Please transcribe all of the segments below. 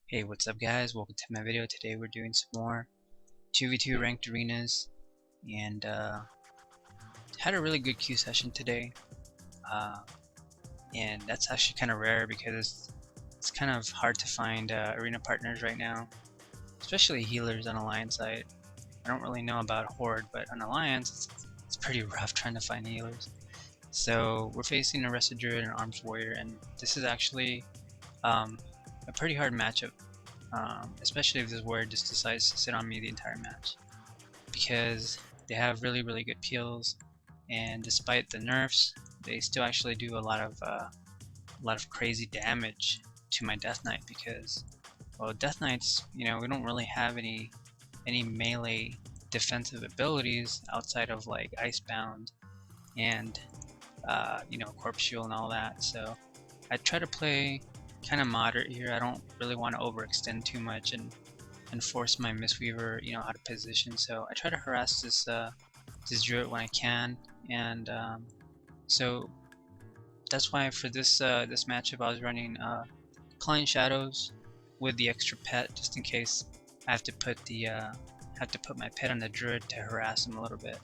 Hey, what's up guys? Welcome to my video. Today we're doing some more 2v2 ranked arenas and had a really good queue session today. Uh, and that's actually kind of rare because it's kind of hard to find arena partners right now, especially healers on Alliance side. I don't really know about Horde, but on Alliance it's pretty rough trying to find healers. So we're facing a Rested Druid and Arms Warrior, and this is actually a pretty hard matchup. Especially if this warrior just decides to sit on me the entire match, because they have really good peels, and despite the nerfs, they still actually do a lot of crazy damage to my Death Knight. Because, well, Death Knights, we don't really have any melee defensive abilities outside of like Icebound and Corpse Shield and all that. So I try to play kind of moderate here. I don't really want to overextend too much and force my Mistweaver, how to position. So I try to harass this Druid when I can, and so that's why for this matchup I was running Client Shadows with the extra pet, just in case I have to put my pet on the Druid to harass him a little bit.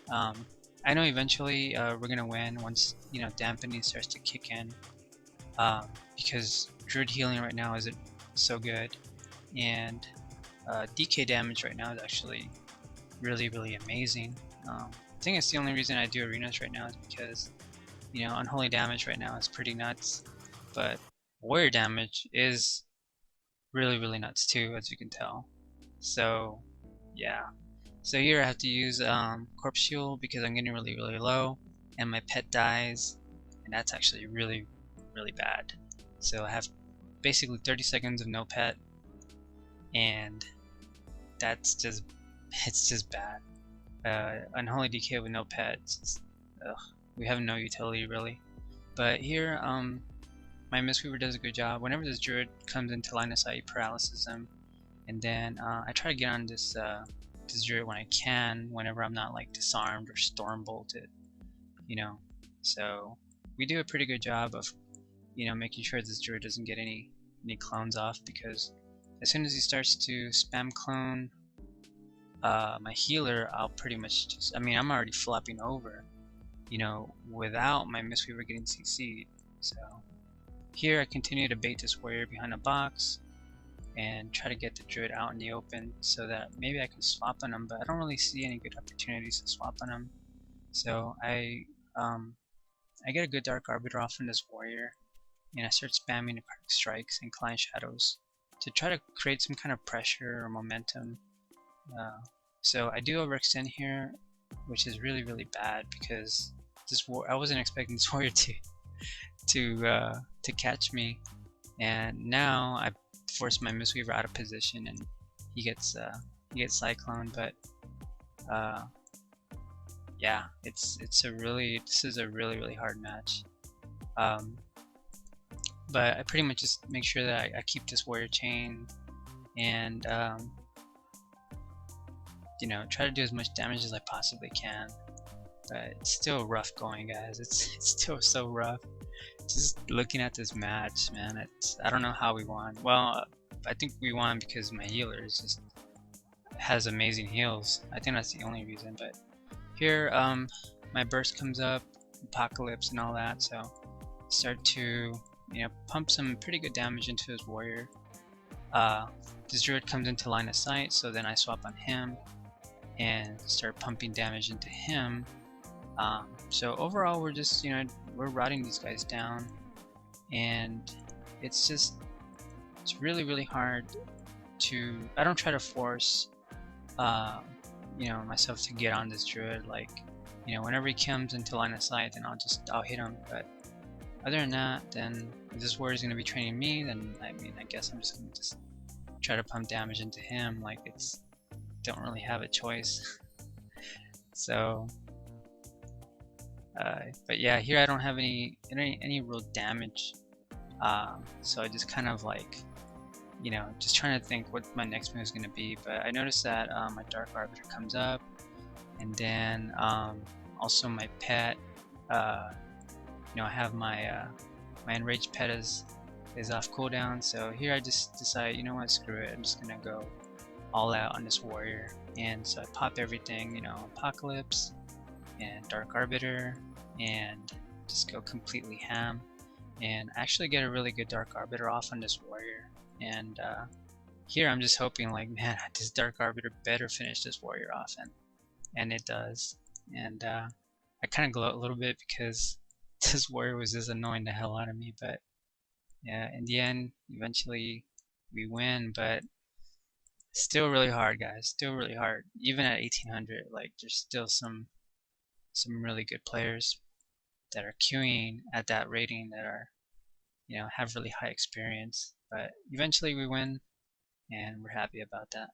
I know eventually we're gonna win once dampening starts to kick in, because Druid healing right now isn't so good, and DK damage right now is actually really amazing. I think it's the only reason I do arenas right now is because Unholy damage right now is pretty nuts, but warrior damage is really nuts too, as you can tell. So yeah, so here I have to use Corpse Shield because I'm getting really low, and my pet dies, and that's actually really bad. So I have basically 30 seconds of no pet, and that's just it's just bad. Unholy DK with no pets, we have no utility really. But here, my Mistweaver does a good job. Whenever this Druid comes into line of sight, he paralyzes him, and then I try to get on this Druid when I can, whenever I'm not like disarmed or storm bolted, So we do a pretty good job of making sure this Druid doesn't get any clones off, because as soon as he starts to spam clone my healer, I'll pretty much just, I'm already flopping over, without my Mistweaver getting CC'd. So here I continue to bait this warrior behind a box and try to get the Druid out in the open so that maybe I can swap on him, but I don't really see any good opportunities to swap on him. So I get a good Dark Arbiter off from this warrior, and I start spamming Necrotic Strikes and Client Shadows to try to create some kind of pressure or momentum. So I do overextend here, which is really bad, because I wasn't expecting this warrior to catch me, and now I force my Mistweaver out of position, and he gets cyclone. But yeah, this is a really hard match. But I pretty much just make sure that I keep this warrior chain, and try to do as much damage as I possibly can. But it's still rough going, guys. It's still so rough. Just looking at this match, man, I don't know how we won. Well, I think we won because my healer has amazing heals. I think that's the only reason. But here, my burst comes up, Apocalypse and all that, so start to pump some pretty good damage into his warrior. This Druid comes into line of sight, so then I swap on him and start pumping damage into him. So overall, we're just we're routing these guys down, and it's really hard to. I don't try to force myself to get on this Druid. Like, whenever he comes into line of sight, then I'll hit him. But other than that, then if this warrior is going to be training me, then I guess I'm just going to try to pump damage into him. Like, don't really have a choice. So but yeah, here I don't have any real damage, so I just kind of like just trying to think what my next move is going to be. But I noticed that my Dark Arbiter comes up, and then also my pet, I have my my enraged pet is off cooldown. So here I just decide, you know what, screw it, I'm just gonna go all out on this warrior. And so I pop everything, you know, Apocalypse and Dark Arbiter, and just go completely ham, and actually get a really good Dark Arbiter off on this warrior. And here I'm just hoping, like, man, this Dark Arbiter better finish this warrior off, and it does. And I kind of gloat a little bit because this warrior was just annoying the hell out of me. But yeah, in the end, eventually we win, but still really hard, guys. Still really hard. Even at 1800, like, there's still some really good players that are queuing at that rating that are, you know, have really high experience. But eventually we win, and we're happy about that.